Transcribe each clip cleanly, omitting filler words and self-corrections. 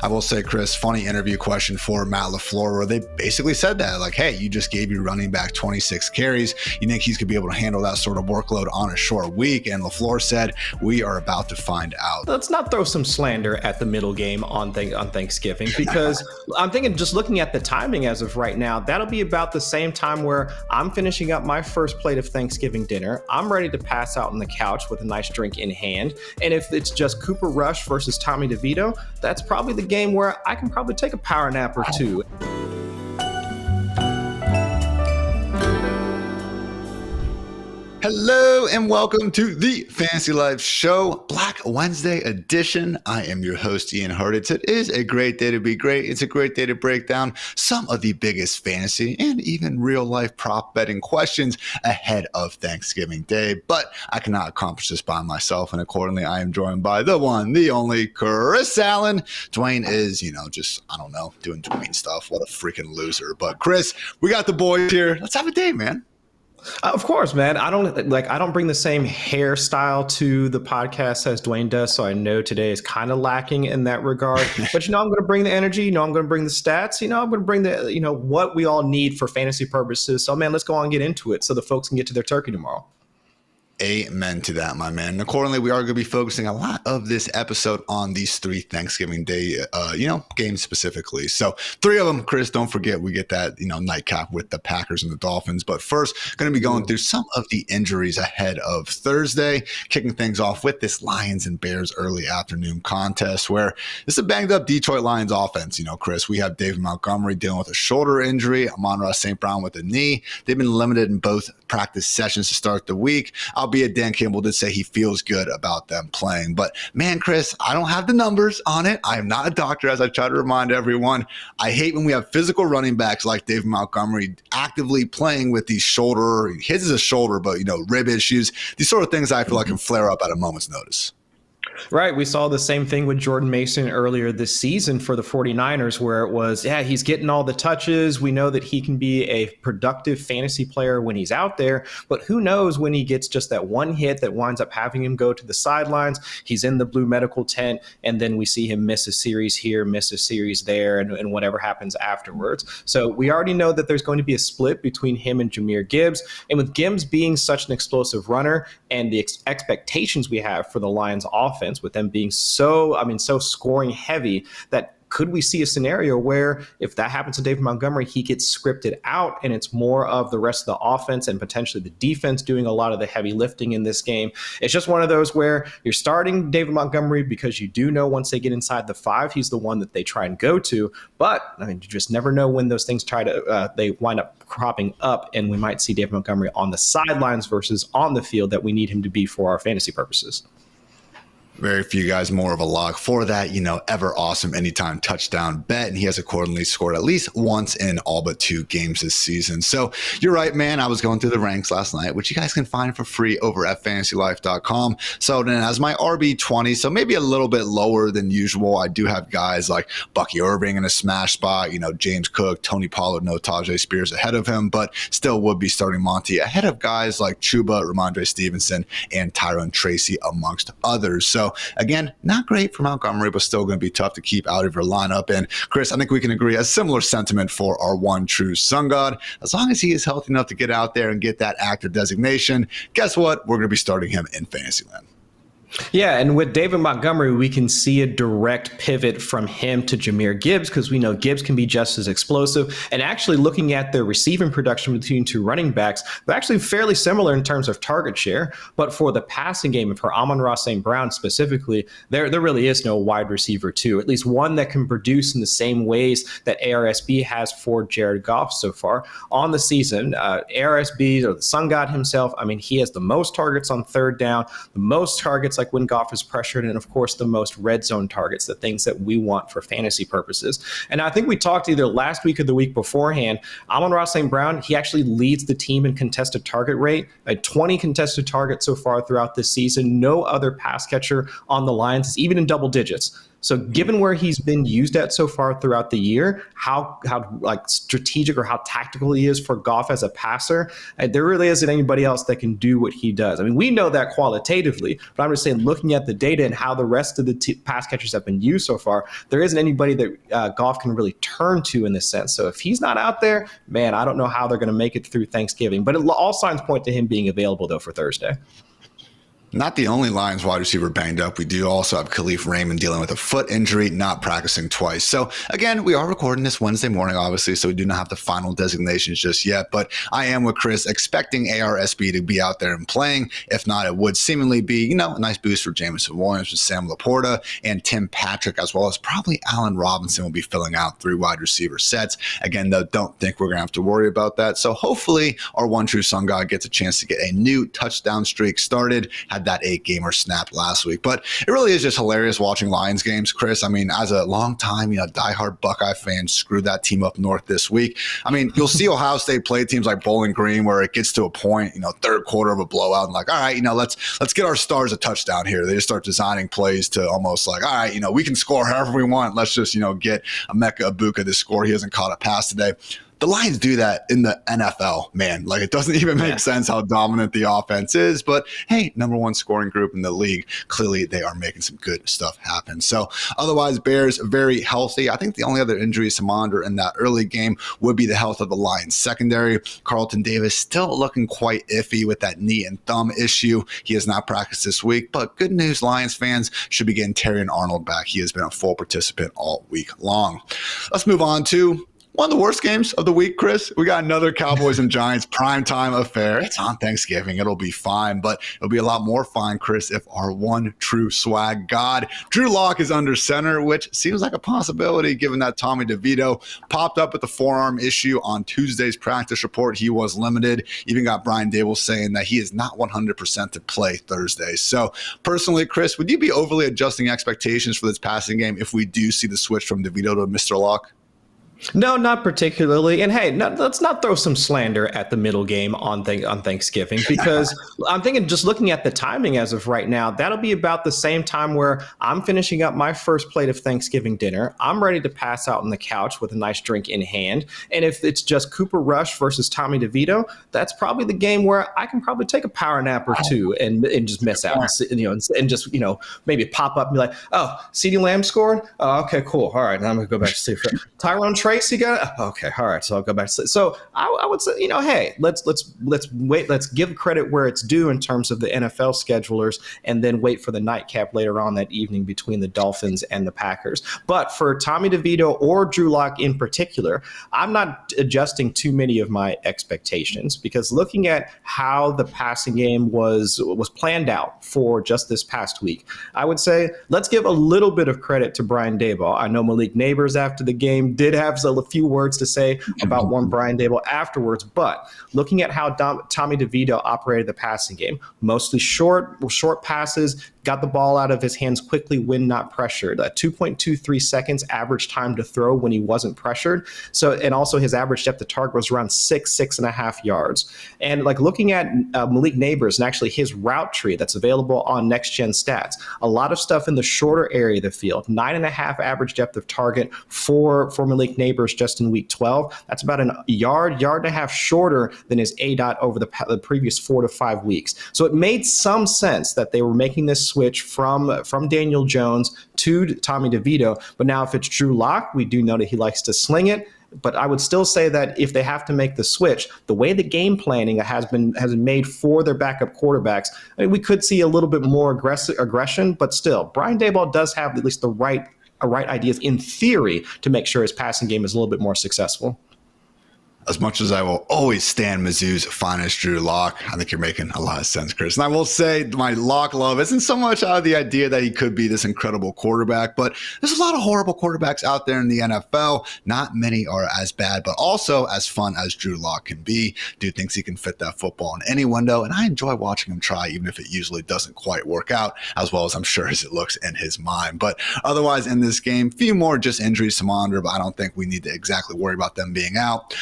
I will say, Chris, funny interview question for Matt LaFleur, where they basically said that, like, hey, you just gave your running back 26 carries. You think he's going to be able to handle that sort of workload on a short week? And LaFleur said, we are about to find out. Let's not throw some slander at the middle game on Thanksgiving, because I'm thinking, just looking at the timing as of right now, that'll be about the same time where I'm finishing up my first plate of Thanksgiving dinner. I'm ready to pass out on the couch with a nice drink in hand. And if it's just Cooper Rush versus Tommy DeVito, that's probably the game where I can probably take a power nap or two. Hello and welcome to the Fantasy Life Show, Black Wednesday edition. I am your host, Ian Hartitz. It is a great day to be great. It's a great day to break down some of the biggest fantasy and even real life prop betting questions ahead of Thanksgiving Day. But I cannot accomplish this by myself, and accordingly, I am joined by the one, the only Chris Allen. Dwayne is, doing Dwayne stuff. What a freaking loser. But Chris, we got the boys here. Let's have a day, man. Of course, man. I don't bring the same hairstyle to the podcast as Dwayne does, so I know today is kind of lacking in that regard. But I'm going to bring the energy. I'm going to bring the stats. I'm going to bring the what we all need for fantasy purposes. So, man, let's go on and get into it so the folks can get to their turkey tomorrow. Amen to that, my man. And accordingly, we are going to be focusing a lot of this episode on these three Thanksgiving Day, games specifically. So 3 of them, Chris, don't forget, we get that, nightcap with the Packers and the Dolphins. But first, going to be going through some of the injuries ahead of Thursday, kicking things off with this Lions and Bears early afternoon contest, where this is a banged up Detroit Lions offense. Chris, we have David Montgomery dealing with a shoulder injury, Amon-Ra St. Brown with a knee. They've been limited in both practice sessions to start the week. Albeit Dan Campbell did say he feels good about them playing. But man, Chris, I don't have the numbers on it. I am not a doctor, as I try to remind everyone. I hate when we have physical running backs like David Montgomery actively playing with these shoulder, his is a shoulder, but rib issues, these sort of things I feel like can flare up at a moment's notice. Right. We saw the same thing with Jordan Mason earlier this season for the 49ers, where it was, he's getting all the touches. We know that he can be a productive fantasy player when he's out there, but who knows when he gets just that one hit that winds up having him go to the sidelines. He's in the blue medical tent, and then we see him miss a series here, miss a series there, and whatever happens afterwards. So we already know that there's going to be a split between him and Jahmyr Gibbs. And with Gibbs being such an explosive runner and the expectations we have for the Lions offense, with them being so scoring heavy, that could we see a scenario where if that happens to David Montgomery, he gets scripted out and it's more of the rest of the offense and potentially the defense doing a lot of the heavy lifting in this game? It's just one of those where you're starting David Montgomery because you do know once they get inside the 5, he's the one that they try and go to. But you just never know when those things they wind up cropping up, and we might see David Montgomery on the sidelines versus on the field that we need him to be for our fantasy purposes. Very few guys more of a lock for that, ever awesome anytime touchdown bet. And he has accordingly scored at least once in all but 2 games this season. So you're right, man. I was going through the ranks last night, which you guys can find for free over at fantasylife.com. So then as my RB20, so maybe a little bit lower than usual, I do have guys like Bucky Irving in a smash spot, James Cook, Tony Pollard, no Tajay Spears ahead of him, but still would be starting Monty ahead of guys like Chuba, Ramondre Stevenson, and Tyrone Tracy, amongst others. So again, not great for Montgomery, but still going to be tough to keep out of your lineup. And Chris, I think we can agree a similar sentiment for our one true sun god. As long as he is healthy enough to get out there and get that active designation, guess what? We're going to be starting him in Fantasyland. Yeah, and with David Montgomery, we can see a direct pivot from him to Jahmyr Gibbs, because we know Gibbs can be just as explosive. And actually looking at the receiving production between 2 running backs, they're actually fairly similar in terms of target share. But for the passing game, and for Amon-Ra St. Brown specifically, there really is no wide receiver 2, at least one that can produce in the same ways that ARSB has for Jared Goff so far on the season. ARSB, or the Sun God himself, he has the most targets on 3rd down, the most targets like when Goff is pressured, and of course the most red zone targets, the things that we want for fantasy purposes. And I think we talked either last week or the week beforehand, Amon-Ra St. Brown, he actually leads the team in contested target rate, 20 contested targets so far throughout this season. No other pass catcher on the Lions is even in double digits. So given where he's been used at so far throughout the year, how like strategic or how tactical he is for Goff as a passer, there really isn't anybody else that can do what he does. I mean, we know that qualitatively, but I'm just saying, looking at the data and how the rest of the pass catchers have been used so far, there isn't anybody that Goff can really turn to in this sense. So if he's not out there, man, I don't know how they're going to make it through Thanksgiving. But all signs point to him being available, though, for Thursday. Not the only Lions wide receiver banged up. We do also have Khalif Raymond dealing with a foot injury, not practicing twice. So again, we are recording this Wednesday morning, obviously, so we do not have the final designations just yet. But I am with Chris, expecting ARSB to be out there and playing. If not, it would seemingly be, a nice boost for Jameson Williams and Sam Laporta and Tim Patrick, as well as probably Allen Robinson will be filling out 3 wide receiver sets. Again, though, don't think we're going to have to worry about that. So hopefully our one true sun god gets a chance to get a new touchdown streak started. That 8-gamer snap last week. But it really is just hilarious watching Lions games, Chris. I mean, as a long-time, diehard Buckeye fan, screwed that team up north this week. I mean, you'll see Ohio State play teams like Bowling Green where it gets to a point, third quarter of a blowout, and like, all right, let's get our stars a touchdown here. They just start designing plays to almost like, all right, we can score however we want. Let's just, get Emeka Ibuka to score. He hasn't caught a pass today. The Lions do that in the NFL, man. Like, it doesn't even make sense how dominant the offense is. But hey, number 1 scoring group in the league. Clearly, they are making some good stuff happen. So otherwise, Bears very healthy. I think the only other injuries to monitor in that early game would be the health of the Lions secondary. Carlton Davis still looking quite iffy with that knee and thumb issue. He has not practiced this week. But good news, Lions fans should be getting Terrion Arnold back. He has been a full participant all week long. Let's move on to one of the worst games of the week, Chris. We got another Cowboys and Giants primetime affair. It's on Thanksgiving. It'll be fine, but it'll be a lot more fine, Chris, if our one true swag god, Drew Lock, is under center, which seems like a possibility given that Tommy DeVito popped up with the forearm issue on Tuesday's practice report. He was limited. Even got Brian Dable saying that he is not 100% to play Thursday. So personally, Chris, would you be overly adjusting expectations for this passing game if we do see the switch from DeVito to Mr. Lock? No, not particularly. And hey, let's not throw some slander at the middle game on Thanksgiving, because I'm thinking, just looking at the timing as of right now, that'll be about the same time where I'm finishing up my first plate of Thanksgiving dinner. I'm ready to pass out on the couch with a nice drink in hand. And if it's just Cooper Rush versus Tommy DeVito, that's probably the game where I can probably take a power nap or two and just miss out, and just, maybe pop up and be like, oh, CeeDee Lamb scored? Oh, okay, cool. All right, now I'm going to go back to sleep. Tyrone Tracy got it? Okay, all right, so I'll go back to sleep. So I would say, hey, let's wait. Let's give credit where it's due in terms of the NFL schedulers, and then wait for the nightcap later on that evening between the Dolphins and the Packers. But for Tommy DeVito or Drew Lock in particular, I'm not adjusting too many of my expectations, because looking at how the passing game was planned out for just this past week, I would say let's give a little bit of credit to Brian Daboll. I know Malik Neighbors after the game did have a few words to say about one Brian Daboll afterwards, but looking at how Tommy DeVito operated the passing game, mostly short passes, got the ball out of his hands quickly when not pressured. 2.23 seconds average time to throw when he wasn't pressured. So, and also his average depth of target was around 6.5 yards. And like looking at Malik Neighbors and actually his route tree that's available on Next Gen Stats, a lot of stuff in the shorter area of the field. 9.5 average depth of target for Malik Neighbors just in week 12. That's about a yard and a half shorter than his ADOT over the previous 4 to 5 weeks. So it made some sense that they were making this switch from Daniel Jones to Tommy DeVito. But now if it's Drew Lock, we do know that he likes to sling it. But I would still say that if they have to make the switch, the way the game planning has been made for their backup quarterbacks, I mean, we could see a little bit more aggression, but still, Brian Daboll does have at least the right ideas in theory to make sure his passing game is a little bit more successful. As much as I will always stand Mizzou's finest Drew Lock, I think you're making a lot of sense, Chris. And I will say my Lock love isn't so much out of the idea that he could be this incredible quarterback, but there's a lot of horrible quarterbacks out there in the NFL. Not many are as bad, but also as fun as Drew Lock can be. Dude thinks he can fit that football in any window, and I enjoy watching him try, even if it usually doesn't quite work out as well as I'm sure as it looks in his mind. But otherwise in this game, few more just injuries to monitor, but I don't think we need to exactly worry about them being out.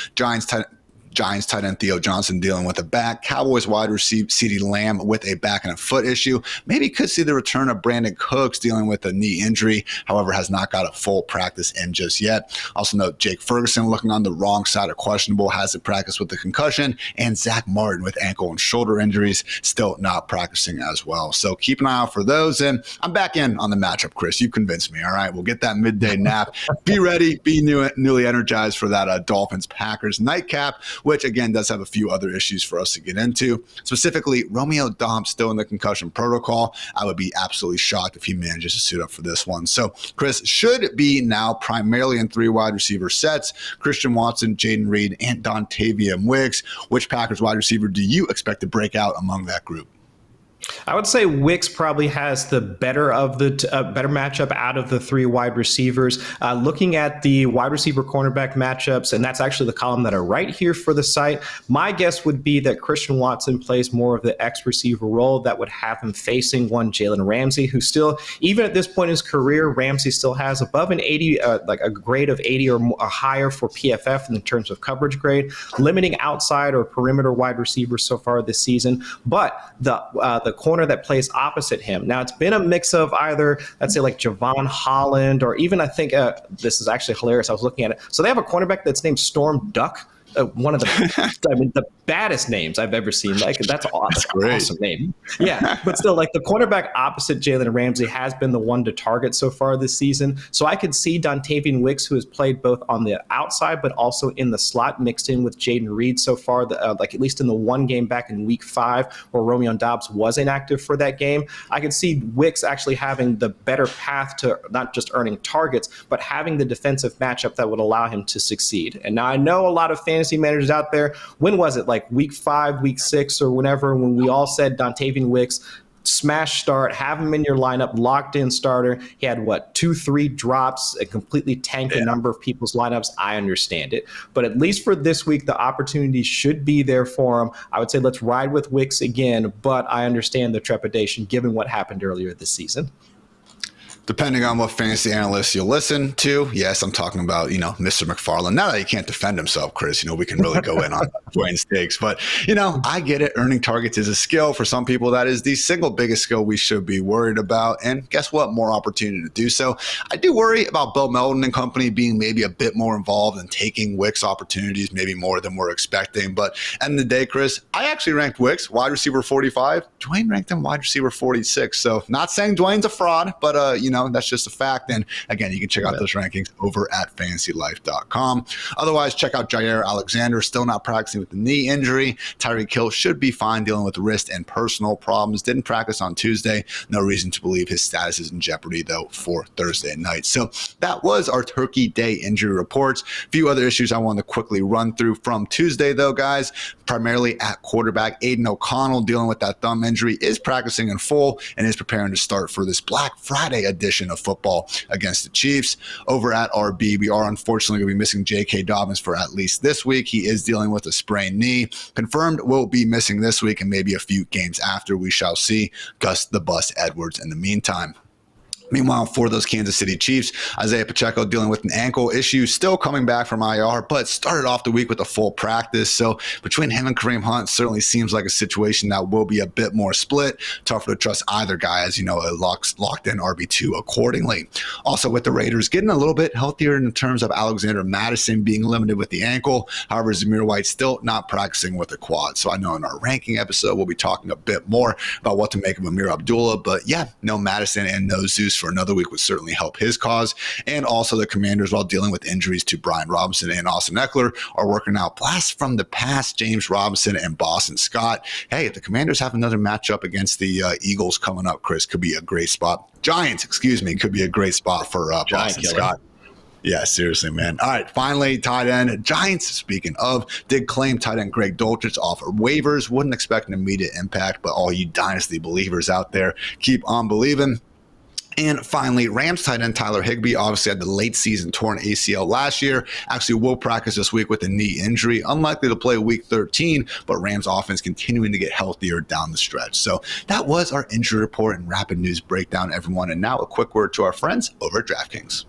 Giants tight end Theo Johnson dealing with a back. Cowboys wide receiver CeeDee Lamb with a back and a foot issue. Maybe could see the return of Brandon Cooks dealing with a knee injury. However, has not got a full practice in just yet. Also note Jake Ferguson looking on the wrong side of questionable, hasn't practiced with the concussion. And Zach Martin with ankle and shoulder injuries, still not practicing as well. So keep an eye out for those. And I'm back in on the matchup, Chris. You convinced me. All right, we'll get that midday nap. Be ready. Be newly energized for that Dolphins-Packers nightcap, which again does have a few other issues for us to get into. Specifically, Romeo Doubs still in the concussion protocol. I would be absolutely shocked if he manages to suit up for this one. So Chris should be now primarily in 3 wide receiver sets: Christian Watson, Jaden Reed, and Dontavian Wicks. Which Packers wide receiver do you expect to break out among that group? I would say Wicks probably has the better of the better matchup out of the 3 wide receivers. Looking at the wide receiver cornerback matchups, and that's actually the column that I write here for the site, my guess would be that Christian Watson plays more of the X receiver role that would have him facing one Jalen Ramsey, who still, even at this point in his career, Ramsey still has above an 80, like a grade of 80 or higher for PFF in terms of coverage grade, limiting outside or perimeter wide receivers so far this season. But the corner that plays opposite him. Now, it's been a mix of either, let's say, like Javon Holland, or even I think this is actually hilarious. I was looking at it. So they have a cornerback that's named Storm Duck. One of the baddest names I've ever seen. Like that's an awesome name. Yeah, but still, like the cornerback opposite Jalen Ramsey has been the one to target so far this season. So I could see Dontavian Wicks, who has played both on the outside but also in the slot, mixed in with Jaden Reed so far. Like at least in the one game back in Week 5 where Romeo Doubs was inactive for that game, I could see Wicks actually having the better path to not just earning targets but having the defensive matchup that would allow him to succeed. And now I know a lot of fantasy managers out there, when was it, like Week 5, Week 6, or whenever, when we all said Dontavian Wicks, smash start, have him in your lineup, locked in starter. He had 2-3 drops, and completely tanked a number of people's lineups. I understand it, but at least for this week, the opportunity should be there for him. I would say let's ride with Wicks again, but I understand the trepidation given what happened earlier this season. Depending on what fantasy analyst you listen to. Yes, I'm talking about, Mr. McFarland. Now that he can't defend himself, Chris, we can really go in on Dwayne's takes. But, I get it. Earning targets is a skill. For some people, that is the single biggest skill we should be worried about. And guess what? More opportunity to do so. I do worry about Bill Melton and company being maybe a bit more involved in taking Wicks opportunities, maybe more than we're expecting. But at the end of the day, Chris, I actually ranked Wicks wide receiver 45. Dwayne ranked him wide receiver 46. So not saying Dwayne's a fraud, but, that's just a fact. And again, you can check out those rankings over at fantasylife.com. Otherwise, check out Jair Alexander, still not practicing with the knee injury. Tyreek Hill should be fine dealing with wrist and personal problems. Didn't practice on Tuesday. No reason to believe his status is in jeopardy, though, for Thursday night. So that was our Turkey Day injury reports. A few other issues I want to quickly run through from Tuesday, though, guys. Primarily at quarterback, Aiden O'Connell dealing with that thumb injury, is practicing in full and is preparing to start for this Black Friday edition of football against the Chiefs. Over at RB, we are unfortunately going to be missing J.K. Dobbins for at least this week. He is dealing with a sprained knee. Confirmed will be missing this week and maybe a few games after. We shall see. Gus the Bus Edwards in the meantime. Meanwhile, for those Kansas City Chiefs, Isaiah Pacheco dealing with an ankle issue, still coming back from IR, but started off the week with a full practice. So between him and Kareem Hunt, certainly seems like a situation that will be a bit more split. Tougher to trust either guy, as a locked in RB2 accordingly. Also with the Raiders getting a little bit healthier in terms of Alexander Madison being limited with the ankle. However, Zamir White still not practicing with the quad. So I know in our ranking episode, we'll be talking a bit more about what to make of Amir Abdullah. But yeah, no Madison and no Zeus for another week would certainly help his cause. And also the Commanders, while dealing with injuries to Brian Robinson and Austin Eckler, are working out blasts from the past, James Robinson and Boston Scott. Hey, if the Commanders have another matchup against the Eagles coming up, Chris, could be a great spot. Giants, could be a great spot for Boston Scott. Yeah, seriously, man. All right, finally, tight end. Giants, speaking of, did claim tight end Greg Dulcich off of waivers. Wouldn't expect an immediate impact, but all you dynasty believers out there, keep on believing. And finally, Rams tight end Tyler Higbee obviously had the late season torn ACL last year. Actually will practice this week with a knee injury. Unlikely to play week 13, but Rams offense continuing to get healthier down the stretch. So that was our injury report and rapid news breakdown, everyone. And now a quick word to our friends over at DraftKings.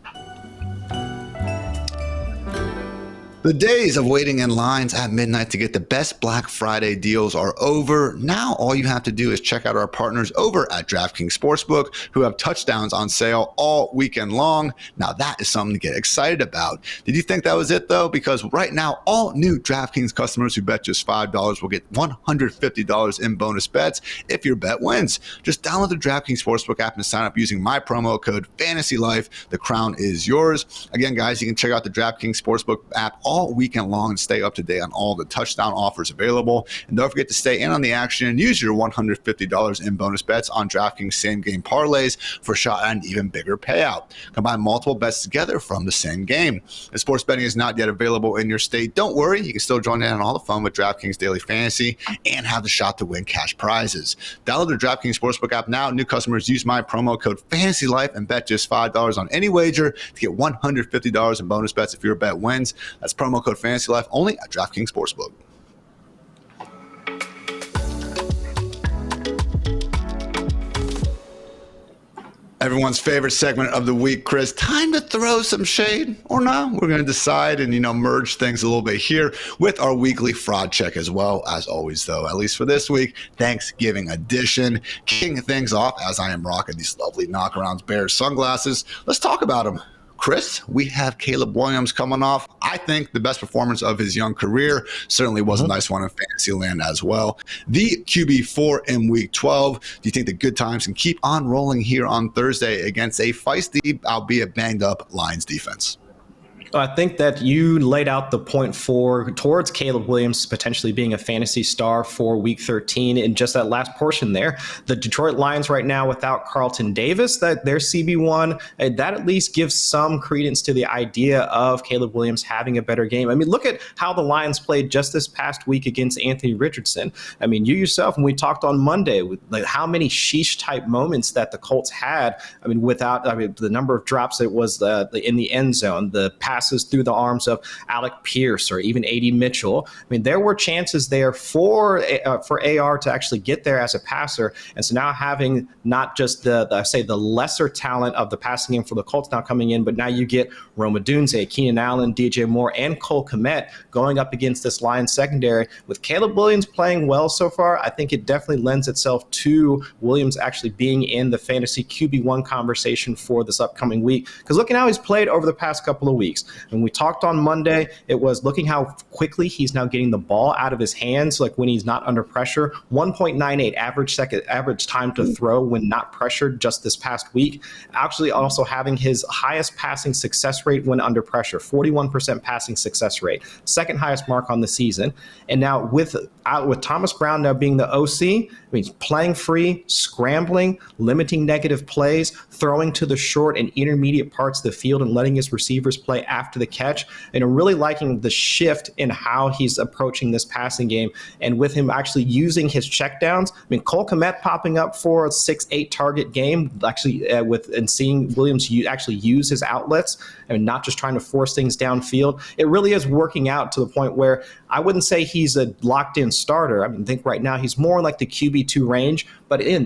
The days of waiting in lines at midnight to get the best Black Friday deals are over. Now all you have to do is check out our partners over at DraftKings Sportsbook, who have touchdowns on sale all weekend long. Now that is something to get excited about. Did you think that was it though? Because right now all new DraftKings customers who bet just $5 will get $150 in bonus bets if your bet wins. Just download the DraftKings Sportsbook app and sign up using my promo code FANTASYLIFE. The crown is yours. Again, guys, you can check out the DraftKings Sportsbook app all weekend long and stay up to date on all the touchdown offers available. And don't forget to stay in on the action and use your $150 in bonus bets on DraftKings same game parlays for a shot at an even bigger payout. Combine multiple bets together from the same game. If sports betting is not yet available in your state, don't worry. You can still join in on all the fun with DraftKings Daily Fantasy and have the shot to win cash prizes. Download the DraftKings Sportsbook app now. New customers use my promo code FANTASYLIFE and bet just $5 on any wager to get $150 in bonus bets if your bet wins. That's promo code FANTASYLIFE only at DraftKings Sportsbook. Everyone's favorite segment of the week, Chris. Time to throw some shade or not? We're going to decide and, merge things a little bit here with our weekly fraud check as well. As always, though, at least for this week, Thanksgiving edition. Kicking things off as I am rocking these lovely Knockarounds Bears sunglasses. Let's talk about them. Chris, we have Caleb Williams coming off, I think, the best performance of his young career. Certainly was a nice one in fantasy land as well. The QB4 in week 12. Do you think the good times can keep on rolling here on Thursday against a feisty, albeit banged up Lions defense? I think that you laid out the point towards Caleb Williams potentially being a fantasy star for week 13 in just that last portion there. The Detroit Lions right now without Carlton Davis, that their CB1, that at least gives some credence to the idea of Caleb Williams having a better game. I mean, look at how the Lions played just this past week against Anthony Richardson. I mean, you yourself, when we talked on Monday, like how many sheesh type moments that the Colts had. I mean, the number of drops it was in the end zone, the passes through the arms of Alec Pierce or even A.D. Mitchell. I mean, there were chances there for AR to actually get there as a passer. And so now having not just the lesser talent of the passing game for the Colts now coming in, but now you get Rome Odunze, Keenan Allen, DJ Moore, and Cole Kmet going up against this Lions secondary. With Caleb Williams playing well so far, I think it definitely lends itself to Williams actually being in the fantasy QB1 conversation for this upcoming week. Because look at how he's played over the past couple of weeks. When we talked on Monday, it was looking how quickly he's now getting the ball out of his hands, like when he's not under pressure. 1.98 average time to throw when not pressured just this past week. Actually also having his highest passing success rate when under pressure, 41% passing success rate, second highest mark on the season. And now with Thomas Brown now being the OC, I mean, playing free, scrambling, limiting negative plays, throwing to the short and intermediate parts of the field and letting his receivers play after the catch. And I'm really liking the shift in how he's approaching this passing game. And with him actually using his checkdowns, I mean, Cole Kmet popping up for a 6-8 target game, actually and seeing Williams actually use his outlets and not just trying to force things downfield. It really is working out to the point where I wouldn't say he's a locked-in starter. I mean, I think right now he's more like the QB2 range. But in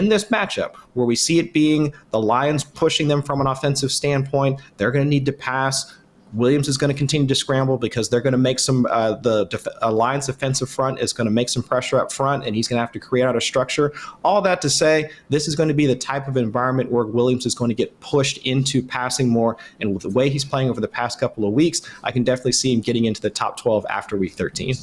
this matchup where we see it being the Lions pushing them from an offensive standpoint, they're going to need to pass. Williams is going to continue to scramble because they're going to make some Lions defensive front is going to make some pressure up front, and he's going to have to create out a structure. All that to say, this is going to be the type of environment where Williams is going to get pushed into passing more. And with the way he's playing over the past couple of weeks, I can definitely see him getting into the top 12 after week 13.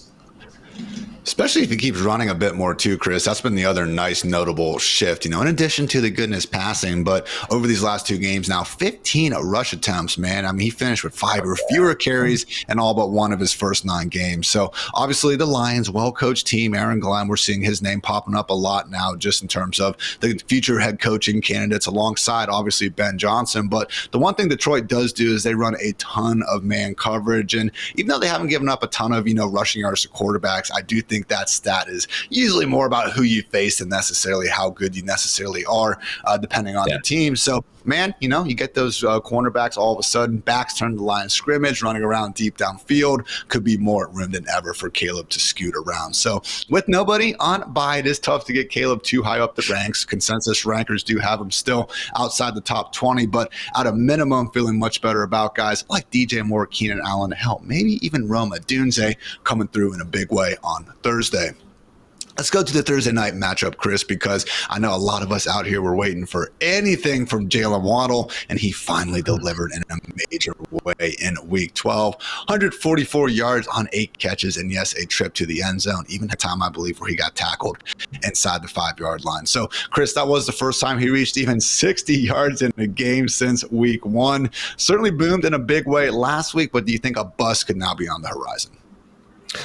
Especially if he keeps running a bit more too, Chris. That's been the other nice notable shift, in addition to the goodness passing. But over these last two games now, 15 rush attempts, man. I mean, he finished with 5 or fewer carries in all but one of his first 9 games. So obviously the Lions, well-coached team, Aaron Glenn, we're seeing his name popping up a lot now just in terms of the future head coaching candidates alongside obviously Ben Johnson. But the one thing Detroit does do is they run a ton of man coverage. And even though they haven't given up a ton of, rushing yards to quarterbacks, I do think that stat is usually more about who you face than necessarily how good you necessarily are, depending on the team. So man, you get those cornerbacks all of a sudden, backs turn to the line of scrimmage, running around deep downfield, could be more at rim than ever for Caleb to scoot around. So with nobody on bye, it is tough to get Caleb too high up the ranks. Consensus rankers do have him still outside the top 20, but at a minimum, feeling much better about guys like DJ Moore, Keenan Allen, hell, maybe even Roma Dunze coming through in a big way on Thursday. Let's go to the Thursday night matchup, Chris, because I know a lot of us out here were waiting for anything from Jalen Waddle, and he finally delivered in a major way in Week 12. 144 yards on 8 catches, and yes, a trip to the end zone, even a time, I believe, where he got tackled inside the 5-yard line. So, Chris, that was the first time he reached even 60 yards in a game since Week 1. Certainly boomed in a big way last week, but do you think a bust could now be on the horizon?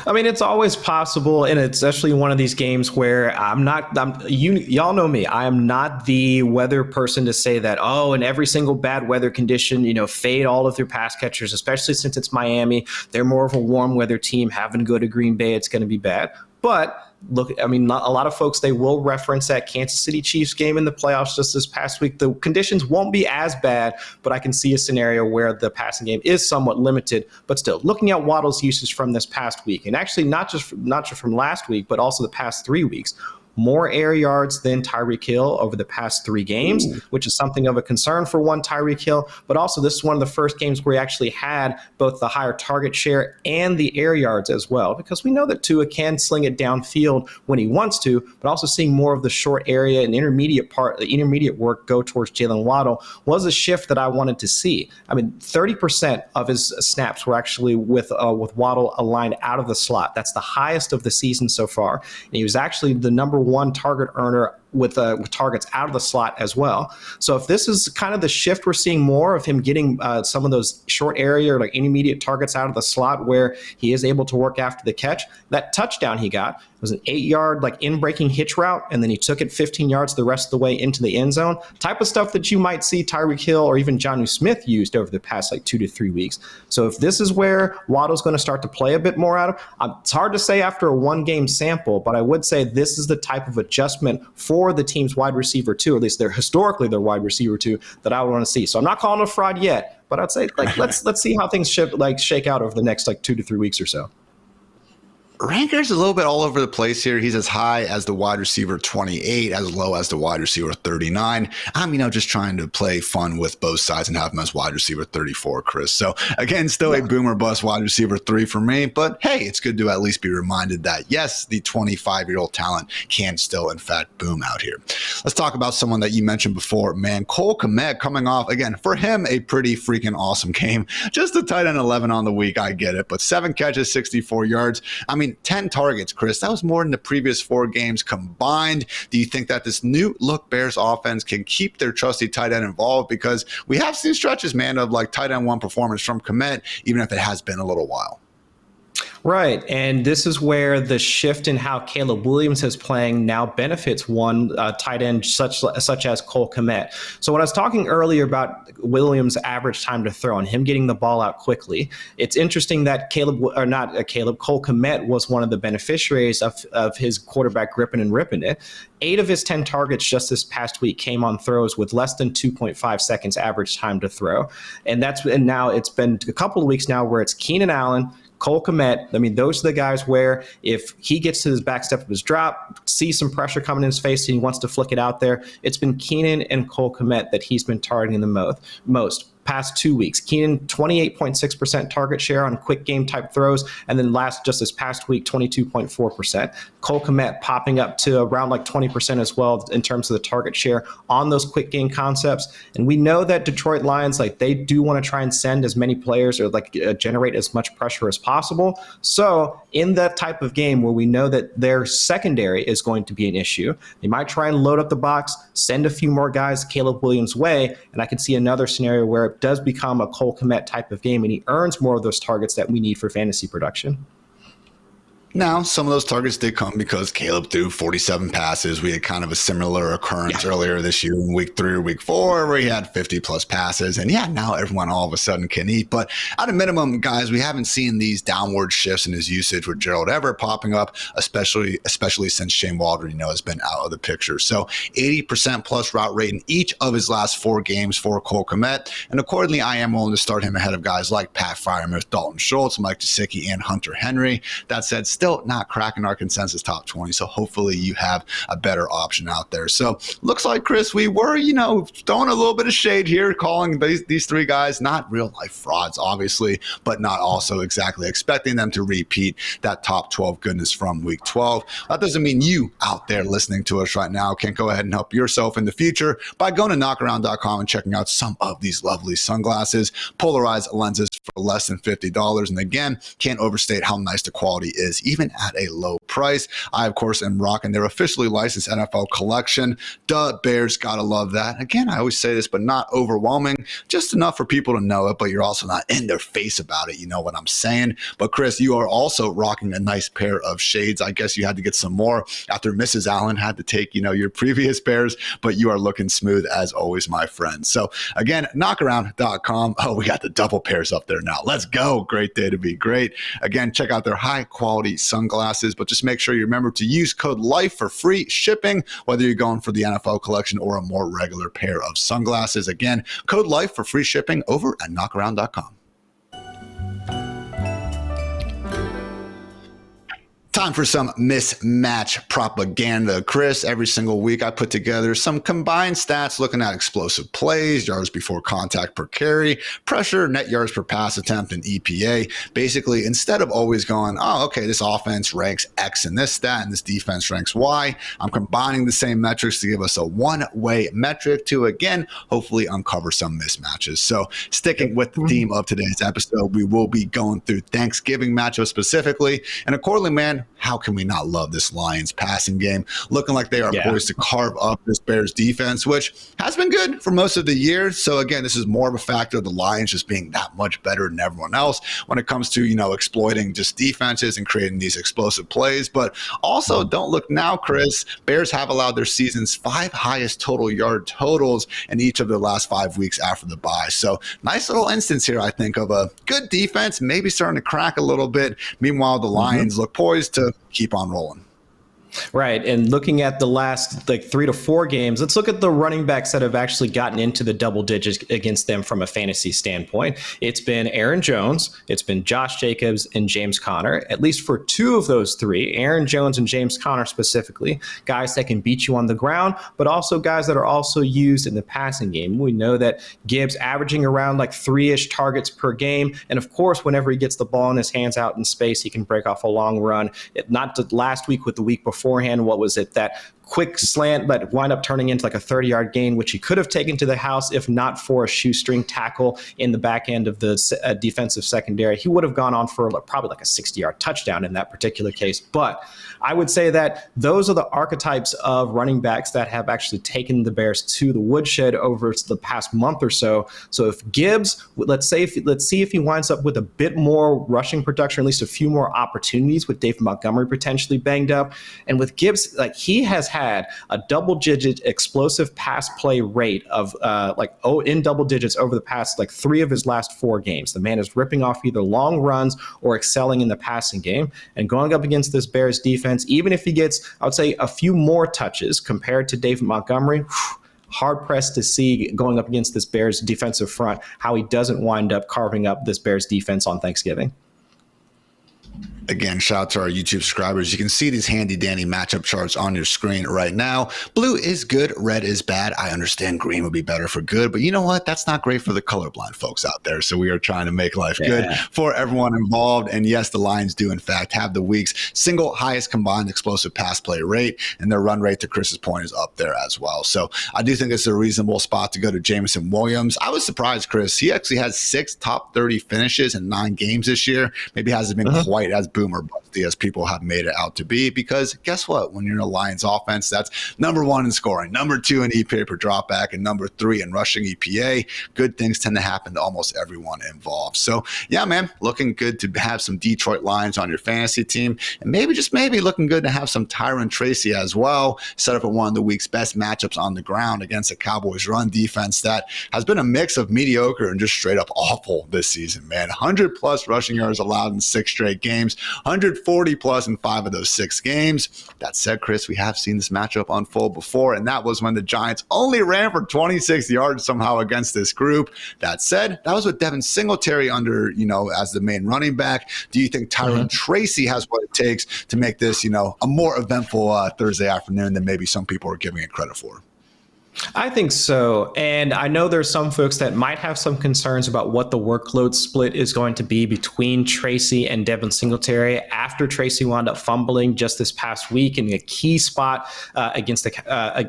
I mean, it's always possible, and it's especially one of these games where y'all know me. I am not the weather person to say that, in every single bad weather condition, fade all of their pass catchers, especially since it's Miami. They're more of a warm weather team. Having to go to Green Bay, it's going to be bad. But look, I mean, not a lot of folks, they will reference that Kansas City Chiefs game in the playoffs just this past week. The conditions won't be as bad, but I can see a scenario where the passing game is somewhat limited. But still, looking at Waddle's usage from this past week, and actually not just from last week, but also the past 3 weeks, more air yards than Tyreek Hill over the past 3 games, which is something of a concern for one Tyreek Hill. But also, this is one of the first games where he actually had both the higher target share and the air yards as well, because we know that Tua can sling it downfield when he wants to, but also seeing more of the short area and intermediate work go towards Jalen Waddle was a shift that I wanted to see. I mean, 30% of his snaps were actually with Waddle aligned out of the slot. That's the highest of the season so far. And he was actually the number 1 target earner with targets out of the slot as well. So if this is kind of the shift we're seeing more of him getting some of those short area or like intermediate targets out of the slot where he is able to work after the catch, that touchdown he got was an 8-yard like in-breaking hitch route, and then he took it 15 yards the rest of the way into the end zone. Type of stuff that you might see Tyreek Hill or even Jonnu Smith used over the past 2 to 3 weeks. So if this is where Waddle's going to start to play a bit more out of, it's hard to say after a 1-game sample, but I would say this is the type of adjustment for the team's wide receiver 2, at least they're historically their wide receiver 2, that I would want to see. So I'm not calling it a fraud yet, but I'd say let's see how things shake out over the next 2 to 3 weeks or so. Ranker's a little bit all over the place here. He's as high as the wide receiver 28, as low as the wide receiver 39. I'm, just trying to play fun with both sides and have him as wide receiver 34, Chris. So again, still a boomer bust wide receiver 3 for me. But hey, it's good to at least be reminded that yes, the 25-year-old talent can still in fact boom out here. Let's talk about someone that you mentioned before, man. Cole Kmet coming off again for him a pretty freaking awesome game. Just a tight end 11 on the week, I get it, but 7 catches, 64 yards. I mean, 10 targets, Chris. That was more than the previous 4 games combined. Do you think that this new look Bears offense can keep their trusty tight end involved? Because we have seen stretches, man, of tight end 1 performance from Kmet, even if it has been a little while. Right, and this is where the shift in how Caleb Williams is playing now benefits one tight end such as Cole Kmet. So when I was talking earlier about Williams' average time to throw and him getting the ball out quickly, it's interesting that Cole Kmet was one of the beneficiaries of his quarterback gripping and ripping it. 8 of his 10 targets just this past week came on throws with less than 2.5 seconds average time to throw. And now it's been a couple of weeks now where it's Keenan Allen, Cole Kmet. I mean, those are the guys where if he gets to his back step of his drop, sees some pressure coming in his face and he wants to flick it out there, it's been Keenan and Cole Kmet that he's been targeting the most. Past 2 weeks, Keenan 28.6% target share on quick game type throws, and then just this past week 22.4%. Cole Kmet popping up to around 20% as well in terms of the target share on those quick game concepts. And we know that Detroit Lions they do want to try and send as many players or generate as much pressure as possible. So in that type of game where we know that their secondary is going to be an issue, they might try and load up the box, send a few more guys Caleb Williams' way, and I can see another scenario where it does become a Cole Kmet type of game and he earns more of those targets that we need for fantasy production. Now, some of those targets did come because Caleb threw 47 passes. We had kind of a similar occurrence earlier this year in week 3 or week 4 where he had 50 plus passes. And yeah, now everyone all of a sudden can eat. But at a minimum, guys, we haven't seen these downward shifts in his usage with Gerald Everett popping up, especially since Shane Waldron, has been out of the picture. So 80% plus route rate in each of his last 4 games for Cole Kmet. And accordingly, I am willing to start him ahead of guys like Pat Freiermuth, Dalton Schultz, Mike Gesicki, and Hunter Henry. That said, still not cracking our consensus top 20. So hopefully you have a better option out there. So looks like, Chris, we were, throwing a little bit of shade here, calling these 3 guys not real life frauds, obviously, but not also exactly expecting them to repeat that top 12 goodness from week 12. That doesn't mean you out there listening to us right now can't go ahead and help yourself in the future by going to knockaround.com and checking out some of these lovely sunglasses, polarized lenses for less than $50. And again, can't overstate how nice the quality is, even at a low price. I, of course, am rocking their officially licensed NFL collection. Duh, Bears, gotta love that. Again, I always say this, but not overwhelming, just enough for people to know it, but you're also not in their face about it. You know what I'm saying? But Chris, you are also rocking a nice pair of shades. I guess you had to get some more after Mrs. Allen had to take, your previous pairs, but you are looking smooth as always, my friend. So again, knockaround.com. Oh, we got the double pairs up there now. Let's go. Great day to be great. Again, check out their high quality sunglasses, but just make sure you remember to use code LIFE for free shipping, whether you're going for the NFL collection or a more regular pair of sunglasses. Again, code LIFE for free shipping over at knockaround.com. Time for some mismatch propaganda. Chris, every single week I put together some combined stats looking at explosive plays, yards before contact per carry, pressure, net yards per pass attempt, and EPA. Basically, instead of always going, oh, okay, this offense ranks X in this stat and this defense ranks Y, I'm combining the same metrics to give us a one-way metric to, again, hopefully uncover some mismatches. So sticking with the theme of today's episode, we will be going through Thanksgiving matchups specifically. And accordingly, man, how can we not love this Lions passing game? Looking like they are poised to carve up this Bears defense, which has been good for most of the year. So again, this is more of a factor of the Lions just being that much better than everyone else when it comes to, exploiting just defenses and creating these explosive plays. But also, don't look now, Chris, Bears have allowed their season's 5 highest total yard totals in each of their last 5 weeks after the bye. So nice little instance here, I think, of a good defense, maybe starting to crack a little bit. Meanwhile, the Lions look poised to keep on rolling. Right. And looking at the last 3 to 4 games, let's look at the running backs that have actually gotten into the double digits against them from a fantasy standpoint. It's been Aaron Jones, it's been Josh Jacobs, and James Conner. At least for 2 of those 3, Aaron Jones and James Conner specifically, guys that can beat you on the ground, but also guys that are also used in the passing game. We know that Gibbs averaging around 3-ish targets per game. And of course, whenever he gets the ball in his hands out in space, he can break off a long run. Not last week, with the week beforehand, what was it? That quick slant, but wind up turning into a 30-yard gain, which he could have taken to the house if not for a shoestring tackle in the back end of the defensive secondary. He would have gone on for probably a 60-yard touchdown in that particular case. But I would say that those are the archetypes of running backs that have actually taken the Bears to the woodshed over the past month or so. So if Gibbs, let's see if he winds up with a bit more rushing production, or at least a few more opportunities with David Montgomery potentially banged up. And with Gibbs, he has had a double-digit explosive pass play rate of in double digits over the past 3 of his last 4 games. The man is ripping off either long runs or excelling in the passing game. And going up against this Bears defense, even if he gets, I would say, a few more touches compared to David Montgomery, hard-pressed to see going up against this Bears defensive front how he doesn't wind up carving up this Bears defense on Thanksgiving. Again, shout out to our YouTube subscribers. You can see these handy dandy matchup charts on your screen right now. Blue is good, red is bad. I understand green would be better for good, but you know what? That's not great for the colorblind folks out there. So we are trying to make life good for everyone involved. And yes, the Lions do in fact have the week's single highest combined explosive pass play rate, and their run rate, to Chris's point, is up there as well. So I do think it's a reasonable spot to go to Jameson Williams. I was surprised, Chris. He actually has 6 top 30 finishes in 9 games this year. Maybe hasn't been quite as boosted boom or bust as people have made it out to be, because guess what? When you're in a Lions offense, that's number 1 in scoring, number 2 in EPA per dropback, and number 3 in rushing EPA. Good things tend to happen to almost everyone involved. So yeah, man, looking good to have some Detroit Lions on your fantasy team, and maybe, just maybe, looking good to have some Tyrone Tracy as well, set up at one of the week's best matchups on the ground against a Cowboys run defense that has been a mix of mediocre and just straight up awful this season, man. 100 plus rushing yards allowed in 6 straight games, 140 plus in 5 of those 6 games. That said, Chris, we have seen this matchup unfold before, and that was when the Giants only ran for 26 yards somehow against this group. That said, that was with Devin Singletary under, as the main running back. Do you think Tyrone Tracy has what it takes to make this, a more eventful Thursday afternoon than maybe some people are giving it credit for? I think so. And I know there's some folks that might have some concerns about what the workload split is going to be between Tracy and Devin Singletary after Tracy wound up fumbling just this past week in a key spot against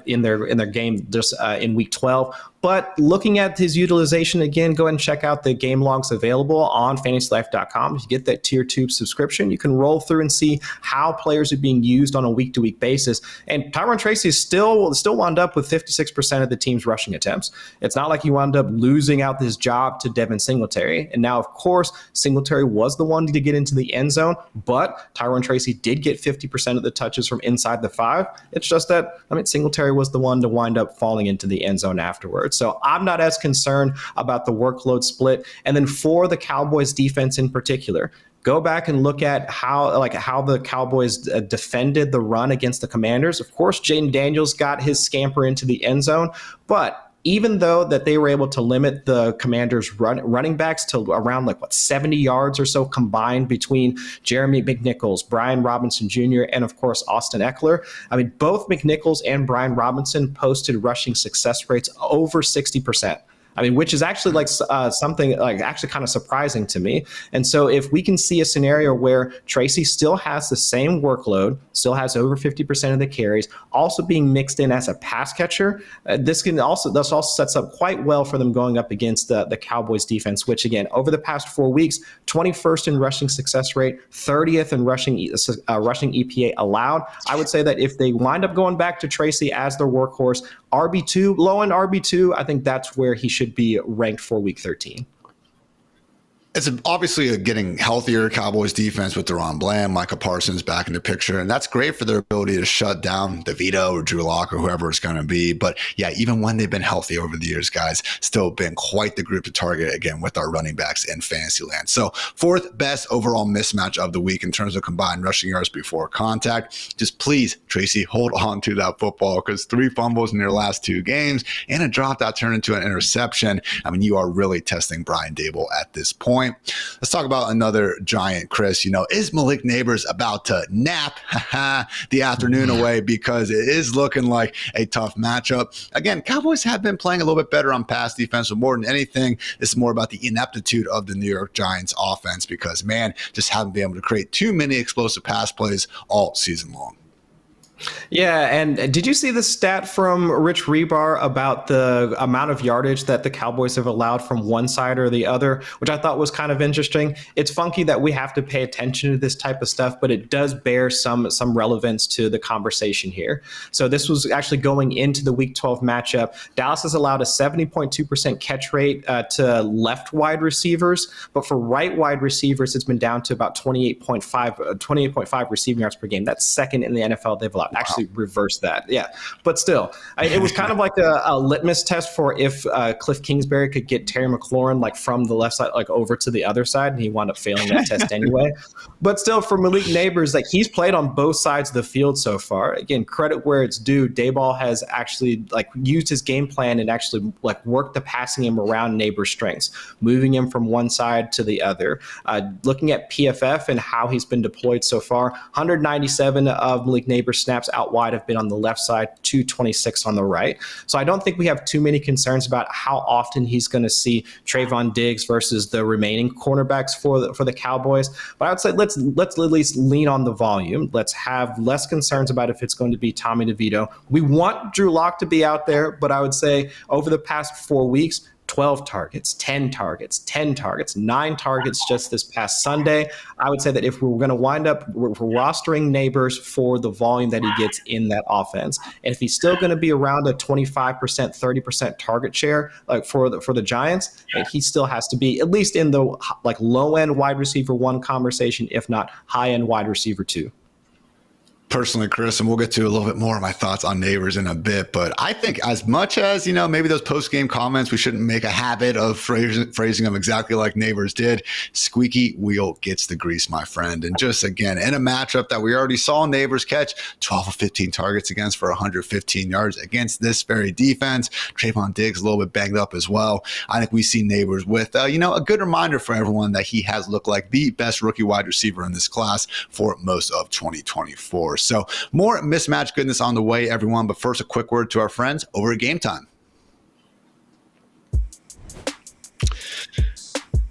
in their game just in week 12. But looking at his utilization, again, go ahead and check out the game logs available on fantasylife.com. If you get that tier 2 subscription, you can roll through and see how players are being used on a week-to-week basis. And Tyrone Tracy still wound up with 56% of the team's rushing attempts. It's not like he wound up losing out his job to Devin Singletary. And now, of course, Singletary was the one to get into the end zone, but Tyrone Tracy did get 50% of the touches from inside the 5. It's just that, Singletary was the one to wind up falling into the end zone afterwards. So I'm not as concerned about the workload split. And then for the Cowboys defense in particular, go back and look at how the Cowboys defended the run against the Commanders. Of course, Jaden Daniels got his scamper into the end zone, but even though that they were able to limit the Commanders' running backs to around 70 yards or so combined between Jeremy McNichols, Brian Robinson Jr., and of course Austin Eckler. Both McNichols and Brian Robinson posted rushing success rates over 60%. Which is actually something actually kind of surprising to me. And so if we can see a scenario where Tracy still has the same workload, still has over 50% of the carries, also being mixed in as a pass catcher, this also sets up quite well for them going up against the Cowboys defense, which again, over the past 4 weeks, 21st in rushing success rate, 30th in rushing EPA allowed. I would say that if they wind up going back to Tracy as their workhorse, RB2, low end RB2, I think that's where he should be ranked for week 13. It's obviously a getting healthier Cowboys defense with Deron Bland, Micah Parsons back in the picture, and that's great for their ability to shut down DeVito or Drew Lock or whoever it's going to be. But yeah, even when they've been healthy over the years, guys, still been quite the group to target, again, with our running backs in Fantasyland. So 4th best overall mismatch of the week in terms of combined rushing yards before contact. Just please, Tracy, hold on to that football, because 3 fumbles in your last 2 games and a drop that turned into an interception. You are really testing Brian Dable at this point. Let's talk about another Giant, Chris. Is Malik Neighbors about to nap the afternoon away, because it is looking like a tough matchup? Again, Cowboys have been playing a little bit better on pass defense, but more than anything, it's more about the ineptitude of the New York Giants offense, because, man, just haven't been able to create too many explosive pass plays all season long. Yeah, and did you see the stat from Rich Rebar about the amount of yardage that the Cowboys have allowed from one side or the other, which I thought was kind of interesting? It's funky that we have to pay attention to this type of stuff, but it does bear some relevance to the conversation here. So this was actually going into the Week 12 matchup. Dallas has allowed a 70.2% catch rate to left wide receivers, but for right wide receivers, it's been down to about 28.5 receiving yards per game. That's second in the NFL. They've allowed. Actually reverse that. Yeah. But still, it was kind of like a litmus test for if Cliff Kingsbury could get Terry McLaurin from the left side over to the other side, and he wound up failing that test anyway. But still, for Malik Neighbors, he's played on both sides of the field so far. Again, credit where it's due. Daboll has actually used his game plan and actually worked the passing game around Neighbors' strengths, moving him from one side to the other. Looking at PFF and how he's been deployed so far, 197 of Malik Neighbors' snaps out wide have been on the left side, 226 on the right. So I don't think we have too many concerns about how often he's going to see Trayvon Diggs versus the remaining cornerbacks for the Cowboys. But I would say let's at least lean on the volume. Let's have less concerns about if it's going to be Tommy DeVito. We want Drew Lock to be out there, but I would say over the past 4 weeks, 12 targets, 10 targets, 10 targets, 9 targets just this past Sunday. I would say that if we're going to wind up we're rostering Neighbors for the volume that he gets in that offense, and if he's still going to be around a 25%, 30% target share like for the Giants, he still has to be at least in the like low end wide receiver 1 conversation, if not high end wide receiver 2. Personally, Chris, and we'll get to a little bit more of my thoughts on Neighbors in a bit, but I think as much as, maybe those post-game comments, we shouldn't make a habit of phrasing them exactly like Neighbors did. Squeaky wheel gets the grease, my friend. And just again, in a matchup that we already saw Neighbors catch 12 of 15 targets against for 115 yards against this very defense. Trayvon Diggs a little bit banged up as well. I think we see Neighbors with, a good reminder for everyone that he has looked like the best rookie wide receiver in this class for most of 2024. So more mismatch goodness on the way, everyone. But first, a quick word to our friends over at Game Time.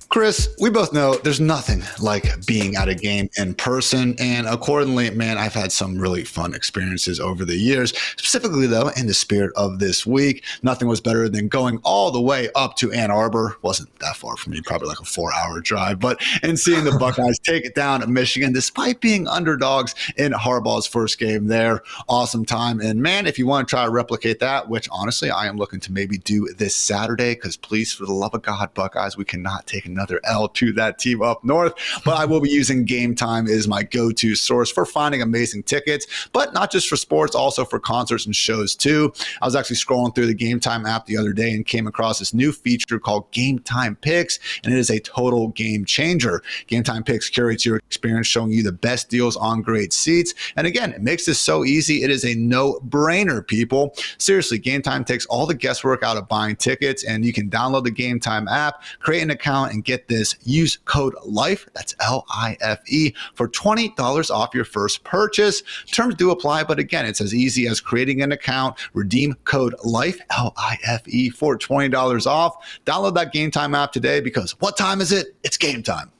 Chris, we both know there's nothing like being at a game in person. And accordingly, man, I've had some really fun experiences over the years. Specifically, though, in the spirit of this week, nothing was better than going all the way up to Ann Arbor. Wasn't that far from me, probably like a 4-hour drive. And seeing the Buckeyes take it down at Michigan, despite being underdogs in Harbaugh's first game there. Awesome time. And man, if you want to try to replicate that, which honestly, I am looking to maybe do this Saturday, because please, for the love of God, Buckeyes, we cannot take another L to that team up north. But I will be using Game Time as my go-to source for finding amazing tickets, but not just for sports, also for concerts and shows too. I was actually scrolling through the Game Time app the other day and came across this new feature called Game Time Picks, and it is a total game changer. Game Time Picks curates your experience, showing you the best deals on great seats. And again, it makes this so easy. It is a no-brainer, people. Seriously, Game Time takes all the guesswork out of buying tickets, and you can download the Game Time app, create an account, and get this. Use code LIFE, that's LIFE, for $20 off your first purchase. Terms do apply, but again, it's as easy as creating an account, redeem code LIFE, LIFE, for $20 off. Download that Game Time app today, because what time is it? It's game time.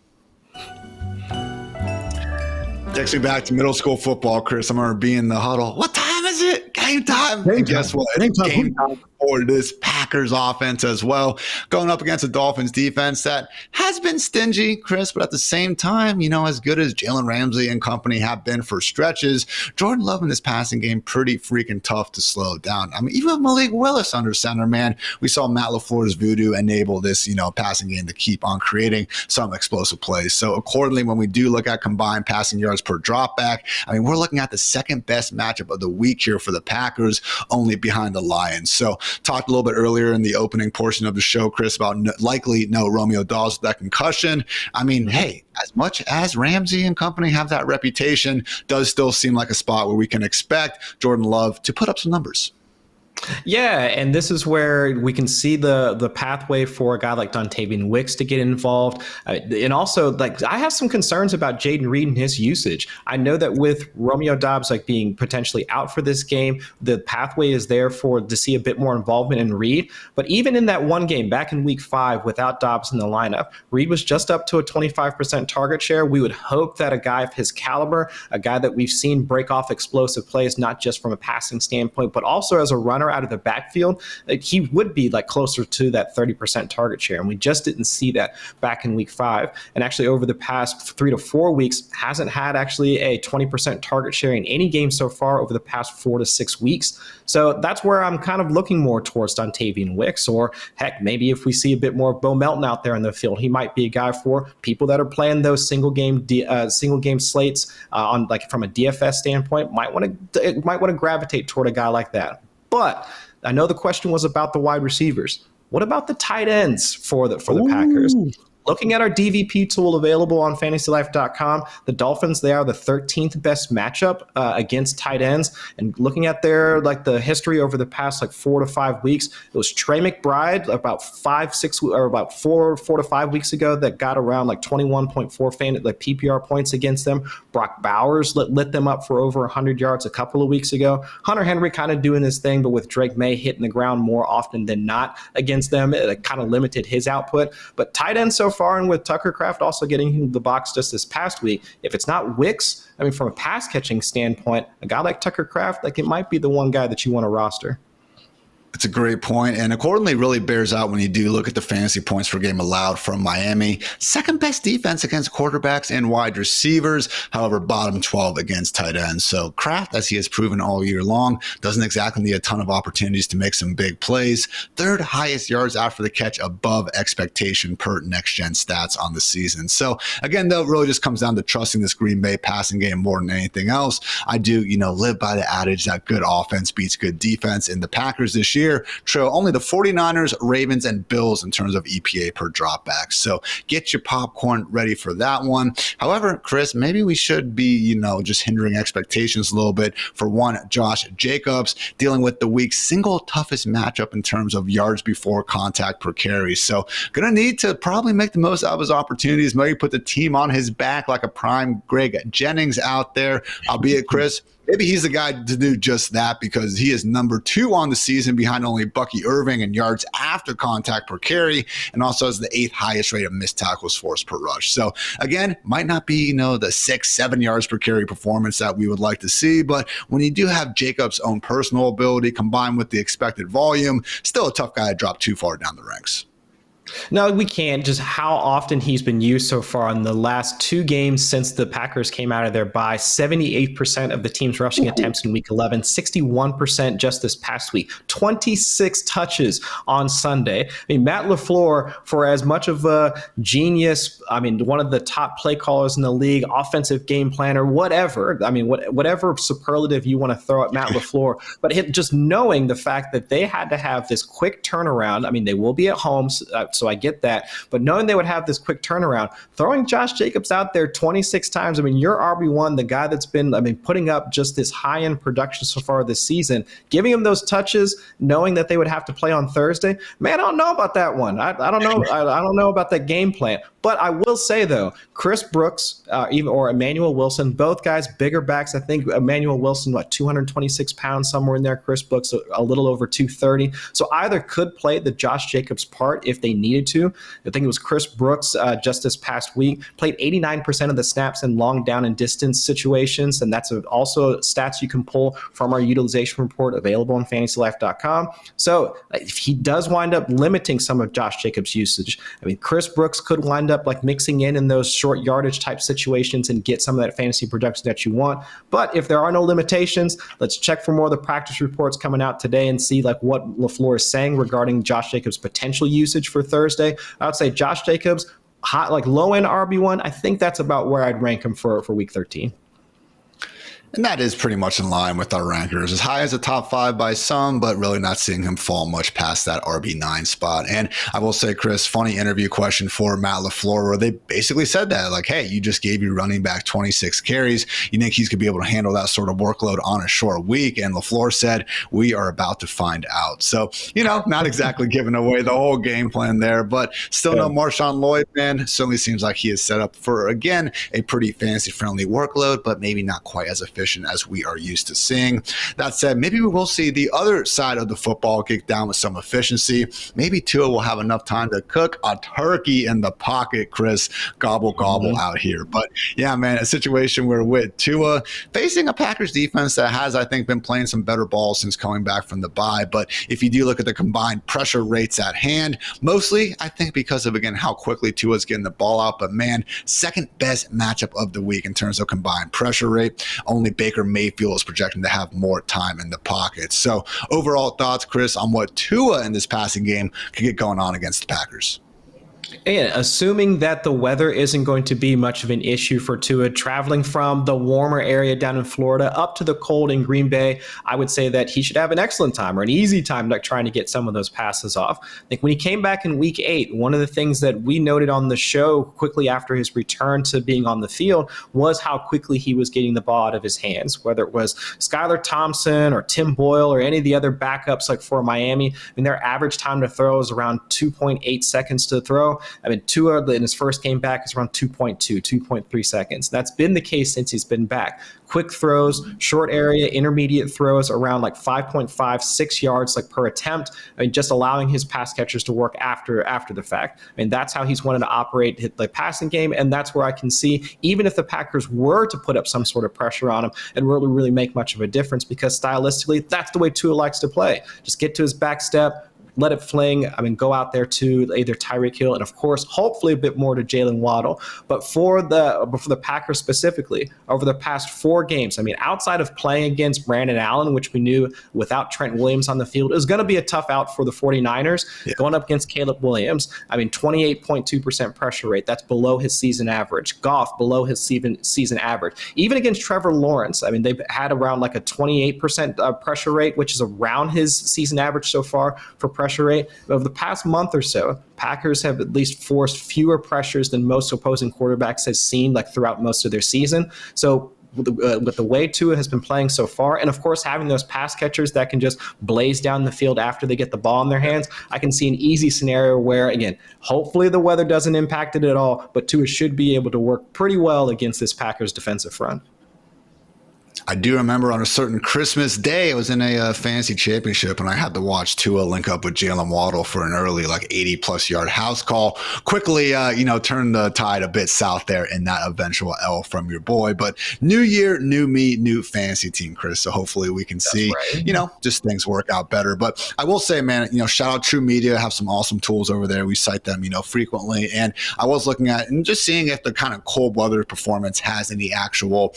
Takes me back to middle school football, Chris. I'm going to be in the huddle. What time is it? Game time. And guess what? Game time for this Packers offense as well. Going up against a Dolphins defense that has been stingy, Chris, but at the same time, as good as Jalen Ramsey and company have been for stretches, Jordan Love in this passing game, pretty freaking tough to slow down. I mean, even with Malik Willis under center, man, we saw Matt LaFleur's voodoo enable this, passing game to keep on creating some explosive plays. So accordingly, when we do look at combined passing yards per dropback, I mean, we're looking at the second best matchup of the week here for the Packers, only behind the Lions. So talked a little bit earlier in the opening portion of the show, Chris, about likely no Romeo Dawes with that concussion. I mean, hey, as much as Ramsey and company have that reputation, does still seem like a spot where we can expect Jordan Love to put up some numbers. Yeah, and this is where we can see the pathway for a guy like Dontavian Wicks to get involved. And also, I have some concerns about Jaden Reed and his usage. I know that with Romeo Doubs being potentially out for this game, the pathway is there to see a bit more involvement in Reed. But even in that one game back in week 5 without Doubs in the lineup, Reed was just up to a 25% target share. We would hope that a guy of his caliber, a guy that we've seen break off explosive plays, not just from a passing standpoint, but also as a runner out of the backfield, he would be closer to that 30% target share. And we just didn't see that back in week 5. And actually over the past 3 to 4 weeks, hasn't had actually a 20% target share in any game so far over the past 4 to 6 weeks. So that's where I'm kind of looking more towards Dontavian Wicks, or heck, maybe if we see a bit more Bo Melton out there in the field, he might be a guy for people that are playing those single game slates on from a DFS standpoint, might want to gravitate toward a guy like that. But I know the question was about the wide receivers. What about the tight ends for the Packers? Looking at our DVP tool available on fantasylife.com, the Dolphins, they are the 13th best matchup against tight ends. And looking at their the history over the past 4 to 5 weeks, it was Trey McBride about 4 to 5 weeks ago that got around 21.4 PPR points against them. Brock Bowers lit them up for over 100 yards a couple of weeks ago. Hunter Henry kind of doing his thing, but with Drake May hitting the ground more often than not against them, it kind of limited his output. But tight ends so far, and with Tucker Kraft also getting into the box just this past week, if it's not Wicks, I mean, from a pass catching standpoint, a guy like Tucker Kraft, it might be the one guy that you want to roster. It's a great point, and accordingly really bears out when you do look at the fantasy points per game allowed from Miami. Second best defense against quarterbacks and wide receivers, however, bottom 12 against tight ends. So Kraft, as he has proven all year long, doesn't exactly need a ton of opportunities to make some big plays. Third highest yards after the catch above expectation per next-gen stats on the season. So again, though, it really just comes down to trusting this Green Bay passing game more than anything else. I do, live by the adage that good offense beats good defense, and the Packers this year trail only the 49ers, Ravens, and Bills in terms of EPA per dropback. So get your popcorn ready for that one. However, Chris, maybe we should be, just hindering expectations a little bit for one, Josh Jacobs, dealing with the week's single toughest matchup in terms of yards before contact per carry. So going to need to probably make the most out of his opportunities, maybe put the team on his back like a prime Greg Jennings out there, albeit, Chris, maybe he's the guy to do just that because he is number 2 on the season behind only Bucky Irving in yards after contact per carry, and also has the 8th highest rate of missed tackles forced per rush. So again, might not be, the 6-7 yards per carry performance that we would like to see, but when you do have Jacobs' own personal ability combined with the expected volume, still a tough guy to drop too far down the ranks. No, we can't. Just how often he's been used so far in the last 2 games since the Packers came out of their bye. 78% of the team's rushing attempts in week 11, 61% just this past week, 26 touches on Sunday. Matt LaFleur, for as much of a genius, one of the top play callers in the league, offensive game planner, whatever, whatever superlative you want to throw at Matt LaFleur, but just knowing the fact that they had to have this quick turnaround. They will be at home, so I get that. But knowing they would have this quick turnaround, throwing Josh Jacobs out there 26 times, your RB1, the guy that's been, putting up just this high-end production so far this season, giving him those touches, knowing that they would have to play on Thursday, man, I don't know about that one. I don't know. I don't know about that game plan. But I will say, though, Chris Brooks or Emmanuel Wilson, both guys, bigger backs. I think Emmanuel Wilson, 226 pounds, somewhere in there. Chris Brooks, a little over 230. So either could play the Josh Jacobs part if they needed to. I think it was Chris Brooks just this past week, played 89% of the snaps in long down and distance situations. And that's also stats you can pull from our utilization report available on fantasylife.com. So if he does wind up limiting some of Josh Jacobs' usage, Chris Brooks could wind up mixing in those short yardage type situations and get some of that fantasy production that you want. But if there are no limitations, let's check for more of the practice reports coming out today and see what LaFleur is saying regarding Josh Jacobs' potential usage for Thursday. I would say Josh Jacobs, low end RB1, I think that's about where I'd rank him for week 13. And that is pretty much in line with our rankers. As high as a top 5 by some, but really not seeing him fall much past that RB9 spot. And I will say, Chris, funny interview question for Matt LaFleur, where they basically said that, hey, you just gave your running back 26 carries. You think he's going to be able to handle that sort of workload on a short week? And LaFleur said, we are about to find out. So, not exactly giving away the whole game plan there, but still no Marshawn Lloyd, man. Certainly seems like he is set up for, again, a pretty fantasy-friendly workload, but maybe not quite as efficient as we are used to seeing. That said, maybe we will see the other side of the football kick down with some efficiency. Maybe Tua will have enough time to cook a turkey in the pocket, Chris. Gobble, gobble out here. But yeah, man, a situation where with Tua facing a Packers defense that has, I think, been playing some better ball since coming back from the bye. But if you do look at the combined pressure rates at hand, mostly, I think because of, again, how quickly Tua's getting the ball out. But man, second best matchup of the week in terms of combined pressure rate. Only Baker Mayfield is projecting to have more time in the pocket. So overall thoughts, Chris, on what Tua in this passing game could get going on against the Packers? And assuming that the weather isn't going to be much of an issue for Tua, traveling from the warmer area down in Florida up to the cold in Green Bay, I would say that he should have an excellent time or an easy time trying to get some of those passes off. I think when he came back in week 8, one of the things that we noted on the show quickly after his return to being on the field was how quickly he was getting the ball out of his hands, whether it was Skylar Thompson or Tim Boyle or any of the other backups for Miami. Their average time to throw is around 2.8 seconds to throw. throw. I mean, Tua in his first game back is around 2.2, 2.3 seconds. That's been the case since he's been back. Quick throws, short area, intermediate throws around like 5.5, 6 yards like per attempt. I mean, just allowing his pass catchers to work after the fact. I mean, that's how he's wanted to operate the passing game, and that's where I can see, even if the Packers were to put up some sort of pressure on him, it really make much of a difference, because stylistically, that's the way Tua likes to play. Just get to his back step, let it fling. I mean, go out there to either Tyreek Hill and, of course, hopefully a bit more to Jalen Waddle. But for the Packers specifically, over the past 4 games, I mean, outside of playing against Brandon Allen, which we knew without Trent Williams on the field, it was going to be a tough out for the 49ers. Yeah. Going up against Caleb Williams, I mean, 28.2% pressure rate. That's below his season average. Goff, below his season average. Even against Trevor Lawrence, I mean, they've had around like a 28% pressure rate, which is around his season average so far for pressure rate. Over the past month or so, Packers have at least forced fewer pressures than most opposing quarterbacks have seen like throughout most of their season. So with the way Tua has been playing so far, and of course having those pass catchers that can just blaze down the field after they get the ball in their hands, I can see an easy scenario where, again, hopefully the weather doesn't impact it at all, but Tua should be able to work pretty well against this Packers defensive front. I do remember on a certain Christmas day, I was in a fantasy championship, and I had to watch Tua link up with Jalen Waddle for an early, like 80-plus yard house call. Quickly, turned the tide a bit south there in that eventual L from your boy. But new year, new me, new fantasy team, Chris. So hopefully we can see, just things work out better. But I will say, man, shout out True Media, have some awesome tools over there. We cite them, frequently. And I was looking at and just seeing if the kind of cold weather performance has any actual,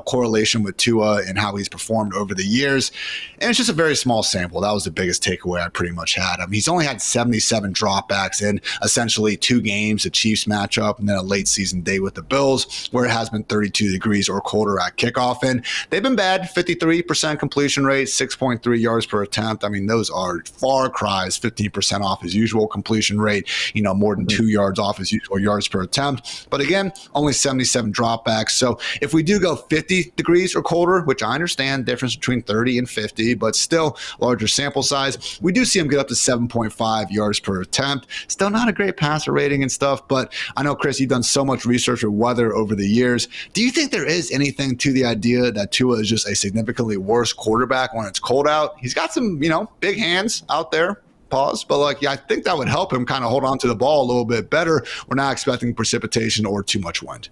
correlation with Tua and how he's performed over the years. And it's just a very small sample. That was the biggest takeaway I pretty much had. I mean, he's only had 77 dropbacks in essentially 2 games, the Chiefs matchup and then a late season day with the Bills, where it has been 32 degrees or colder at kickoff. And they've been bad, 53% completion rate, 6.3 yards per attempt. I mean, those are far cries, 15% off his usual completion rate, more than 2 yards off his usual yards per attempt. But again, only 77 dropbacks. So if we do go 50 degrees or colder, which I understand difference between 30 and 50, but still larger sample size, we do see him get up to 7.5 yards per attempt. Still not a great passer rating and stuff, but I know, Chris, you've done so much research with weather over the years. Do you think there is anything to the idea that Tua is just a significantly worse quarterback when it's cold out? He's got some, big hands out there. Pause. But I think that would help him kind of hold on to the ball a little bit better. We're not expecting precipitation or too much wind.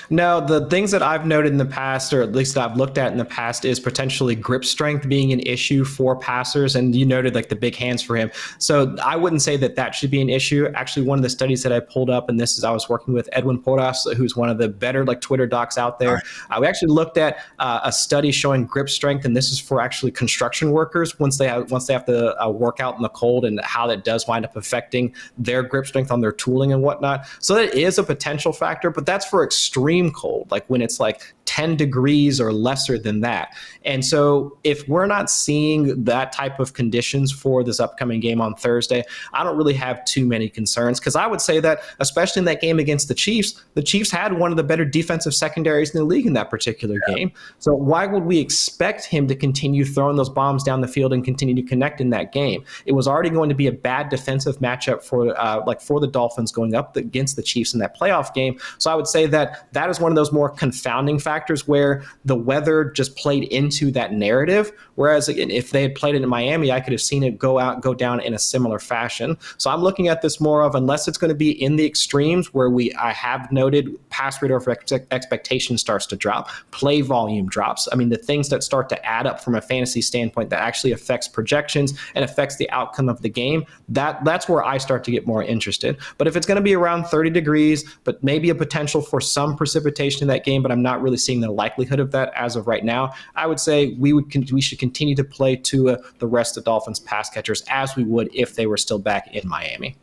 No, the things that I've noted in the past, or at least I've looked at in the past, is potentially grip strength being an issue for passers. And you noted like the big hands for him. So I wouldn't say that should be an issue. Actually, one of the studies that I pulled up, and this is I was working with Edwin Porras, who's one of the better Twitter docs out there. Right. We actually looked at a study showing grip strength, and this is for actually construction workers once they have to work out in the cold, and how that does wind up affecting their grip strength on their tooling and whatnot. So that is a potential factor, but that's for extreme cold, like when it's like 10 degrees or lesser than that. And so if we're not seeing that type of conditions for this upcoming game on Thursday, I don't really have too many concerns, because I would say that, especially in that game against the Chiefs had one of the better defensive secondaries in the league in that particular game. So why would we expect him to continue throwing those bombs down the field and continue to connect in that game? It was already going to be a bad defensive matchup for the Dolphins going up against the Chiefs in that playoff game. So I would say that is one of those more confounding factors where the weather just played into that narrative. Whereas again, if they had played it in Miami, I could have seen it go down in a similar fashion. So I'm looking at this more of, unless it's going to be in the extremes where I have noted pass rate over expectation starts to drop, play volume drops. I mean, the things that start to add up from a fantasy standpoint that actually affects projections and affects the outcome of the game, that's where I start to get more interested. But if it's going to be around 30 degrees, but maybe a potential for some precipitation in that game, but I'm not really seeing the likelihood of that as of right now, I would say we should continue to play to the rest of the Dolphins pass catchers as we would if they were still back in Miami.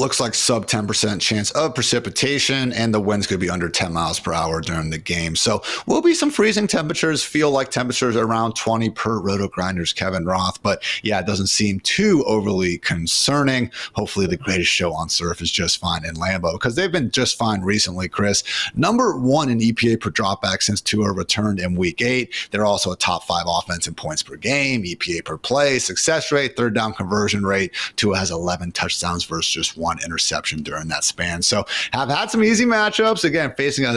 looks like sub 10% chance of precipitation, and the wind's going to be under 10 miles per hour during the game. So will be some freezing temperatures, feel like temperatures around 20 per Roto Grinders Kevin Roth. But yeah, it doesn't seem too overly concerning. Hopefully the greatest show on surf is just fine in Lambeau, because they've been just fine recently, Chris. Number 1 in EPA per dropback since Tua returned in week 8. They're also a top 5 offense in points per game, EPA per play, success rate, third down conversion rate. Tua has 11 touchdowns versus just 1 interception during that span. So have had some easy matchups. Again, facing at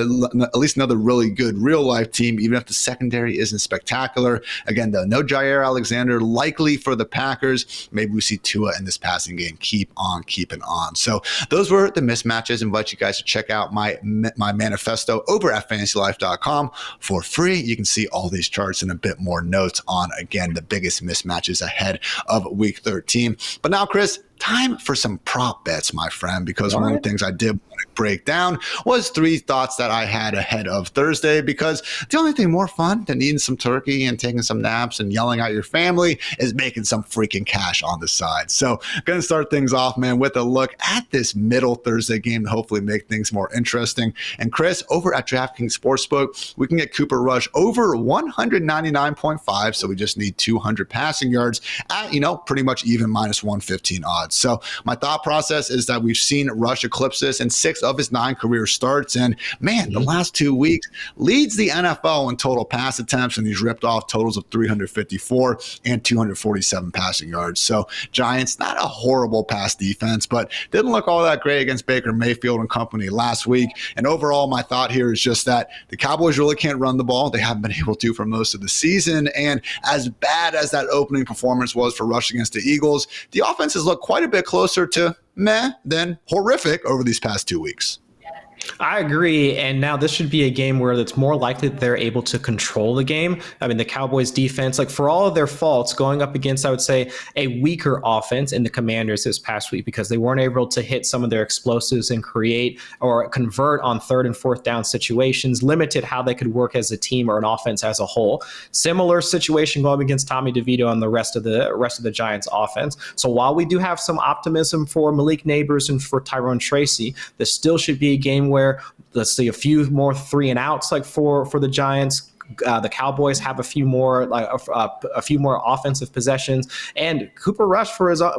least another really good real life team, even if the secondary isn't spectacular. Again, though, no Jair Alexander likely for the Packers. Maybe we see Tua in this passing game keep on keeping on. So those were the mismatches. I invite you guys to check out my manifesto over at fantasylife.com for free. You can see all these charts and a bit more notes on, again, the biggest mismatches ahead of week 13. But now, Chris, time for some prop bets, my friend, because one of the things I did want to break down was 3 thoughts that I had ahead of Thursday, because the only thing more fun than eating some turkey and taking some naps and yelling at your family is making some freaking cash on the side. So going to start things off, man, with a look at this middle Thursday game to hopefully make things more interesting. And Chris, over at DraftKings Sportsbook, we can get Cooper Rush over 199.5. So we just need 200 passing yards at, pretty much even minus 115 odds. So my thought process is that we've seen Rush eclipse this in 6 of his 9 career starts. And man, the last 2 weeks leads the NFL in total pass attempts, and he's ripped off totals of 354 and 247 passing yards. So Giants, not a horrible pass defense, but didn't look all that great against Baker Mayfield and company last week. And overall, my thought here is just that the Cowboys really can't run the ball. They haven't been able to for most of the season. And as bad as that opening performance was for Rush against the Eagles, the offense has looked quite a bit closer to meh than horrific over these past 2 weeks. I agree. And now this should be a game where it's more likely that they're able to control the game. I mean, the Cowboys defense, like for all of their faults, going up against, I would say, a weaker offense in the Commanders this past week, because they weren't able to hit some of their explosives and create or convert on 3rd and 4th down situations, limited how they could work as a team or an offense as a whole. Similar situation going against Tommy DeVito and the rest of the Giants offense. So while we do have some optimism for Malik Neighbors and for Tyrone Tracy, this still should be a game where let's see a few more 3 and outs like for the Giants. The Cowboys have a few more offensive possessions, and Cooper Rush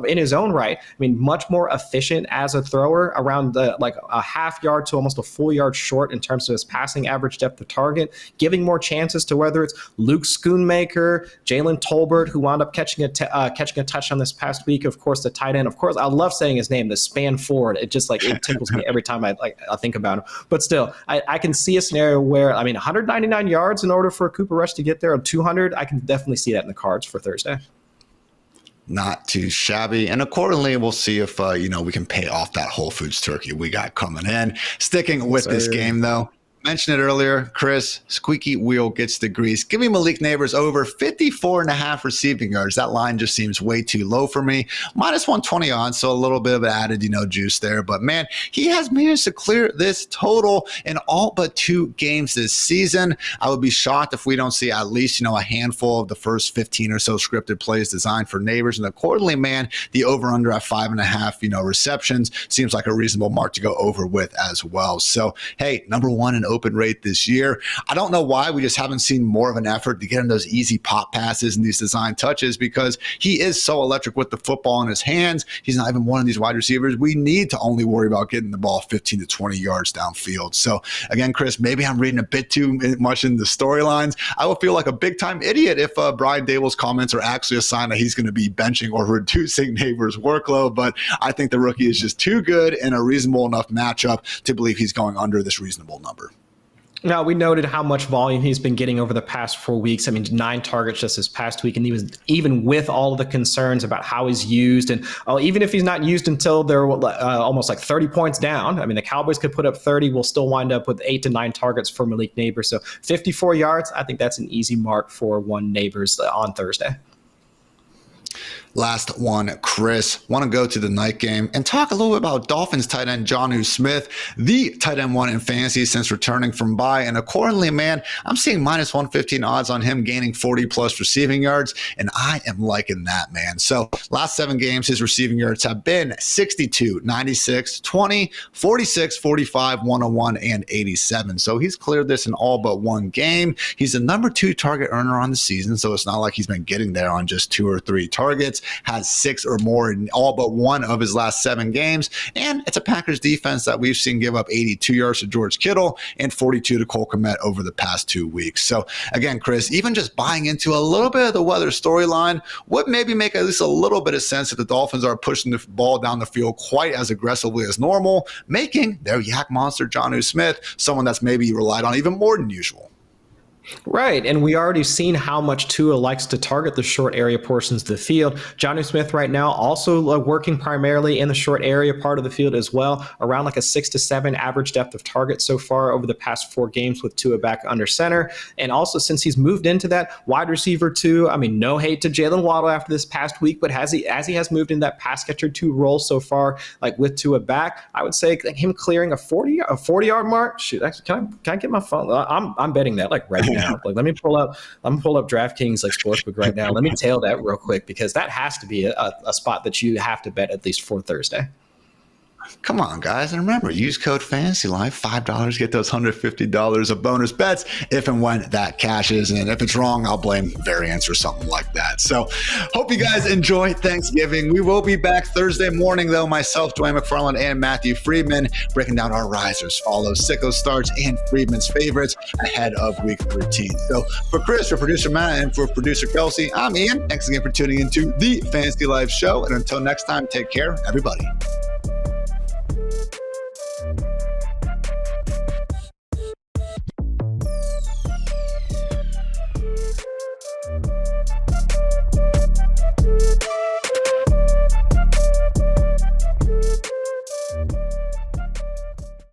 in his own right. I mean, much more efficient as a thrower, around a half yard to almost a full yard short in terms of his passing average depth of target, giving more chances to whether it's Luke Schoonmaker, Jalen Tolbert, who wound up catching a touchdown this past week. Of course, the tight end. Of course, I love saying his name, the Span Ford. It just it tickles me every time I think about him. But still, I can see a scenario where 199 yards in order for Cooper Rush to get there, on 200, I can definitely see that in the cards for Thursday. Not too shabby. And accordingly, we'll see if, we can pay off that Whole Foods turkey we got coming in. Sticking with this game, though. Mentioned it earlier, Chris, squeaky wheel gets the grease. Give me Malik Neighbors over 54.5 receiving yards. That line just seems way too low for me. Minus 120 odds, so a little bit of added, juice there. But man, he has managed to clear this total in all but 2 games this season. I would be shocked if we don't see at least, a handful of the first 15 or so scripted plays designed for Neighbors. And accordingly, man, the over-under at 5.5, receptions seems like a reasonable mark to go over with as well. So, hey, number 1 in open rate this year. I don't know why we just haven't seen more of an effort to get him those easy pop passes and these design touches, because he is so electric with the football in his hands. He's not even one of these wide receivers we need to only worry about getting the ball 15 to 20 yards downfield. So again, Chris, maybe I'm reading a bit too much in the storylines. I will feel like a big time idiot if Brian Dable's comments are actually a sign that he's going to be benching or reducing Neighbors' workload. But I think the rookie is just too good in a reasonable enough matchup to believe he's going under this reasonable number. Now, we noted how much volume he's been getting over the past 4 weeks. 9 targets just this past week. And he was, even with all of the concerns about how he's used, and even if he's not used until they're almost 30 points down, the Cowboys could put up 30. We'll still wind up with 8 to 9 targets for Malik Neighbors. So 54 yards, I think that's an easy mark for one Neighbors on Thursday. Last one, Chris. Want to go to the night game and talk a little bit about Dolphins tight end Jonnu Smith, the tight end one in fantasy since returning from bye. And accordingly, man, I'm seeing minus 115 odds on him gaining 40 plus receiving yards, and I am liking that, man. So last 7 games, his receiving yards have been 62, 96, 20, 46, 45, 101, and 87. So he's cleared this in all but one game. He's the number 2 target earner on the season, so it's not like he's been getting there on just 2 or 3 targets. Has 6 or more in all but one of his last 7 games. And it's a Packers defense that we've seen give up 82 yards to George Kittle and 42 to Cole Kmet over the past 2 weeks. So again, Chris, even just buying into a little bit of the weather storyline would maybe make at least a little bit of sense if the Dolphins are pushing the ball down the field quite as aggressively as normal, making their yak monster Jonnu Smith someone that's maybe relied on even more than usual. Right, and we already seen how much Tua likes to target the short area portions of the field. Jonnu Smith right now also working primarily in the short area part of the field as well, around like a 6 to 7 average depth of target so far over the past 4 games with Tua back under center. And also since he's moved into that wide receiver 2, I mean, no hate to Jalen Waddle after this past week, but as he has moved in that pass catcher 2 role so far, like with Tua back, I would say like him clearing a 40-yard mark. Shoot, actually, can I get my phone? I'm betting that like right now. Like, let me pull up DraftKings like Sportsbook right now. Let me tail that real quick because that has to be a spot that you have to bet at least for Thursday. Come on, guys. And remember, use code FANTASYLIFE, $5, get those $150 of bonus bets if and when that cashes. And if it's wrong, I'll blame variance or something like that. So hope you guys enjoy Thanksgiving. We will be back Thursday morning, though. Myself, Dwayne McFarland, and Matthew Friedman breaking down our risers, follows, sickos, starts, and Friedman's favorites ahead of week 13. So for Chris, for producer Matt, and for producer Kelsey, I'm Ian. Thanks again for tuning into the Fantasy Life Show. And until next time, take care, everybody.